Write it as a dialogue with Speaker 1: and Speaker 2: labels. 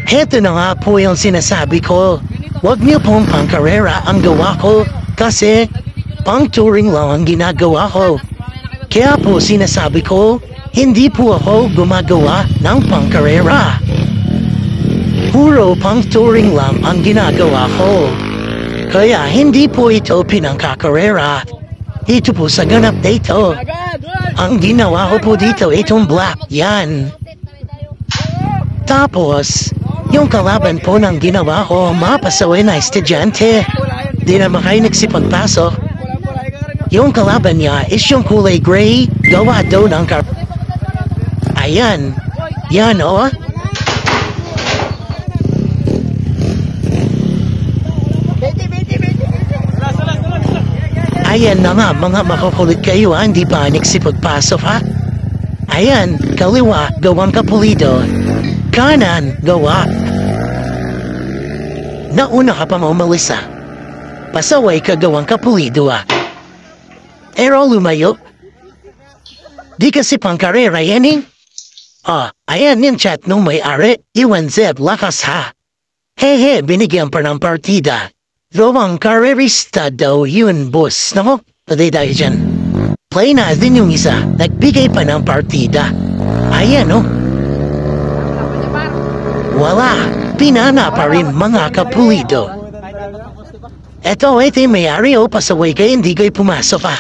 Speaker 1: Heto na nga po yung sinasabi ko. Huwag niyo pong pangkarera ang gawa ko kasi pang-touring lang ang ginagawa ko. Kaya po sinasabi ko, hindi po ako gumagawa ng pangkarera. Puro pang-touring lang ang ginagawa ko. Kaya hindi po ito pinangkakarera. Ito po sa ganap dito. Ang ginawa ko po dito, itong black, yan. Tapos, yung kalaban po ng ginawa ko, mapasaway na estudyante. Di naman kayo nagsipagpasok. Yung kalaban niya is yung kulay gray, gawa daw ng Ayan. Yan, oh. Ayan na nga, mga makukulit kayo ha, hindi pa nagsipagpasok ha. Ayan, kaliwa, gawang kapulido. Kanan, gawa. Nauna ka pa umalis ha. Pasaway ka gawang kapulido ha. Pero lumayo. Di kasi pangkarera yan eh. Ayan yung chat nung may-ari. Iwan Zeb, lakas ha. Hehe, binigyan pa ng partida. Gawang karerista daw yun, boss, no? Pwede tayo dyan. Play na din yung isa, nagbigay pa ng partida. Ayan, no? Wala, pinana pa rin mga kapulido. Ito, may-ari o pasaway kayo, hindi kayo pumasok, ha?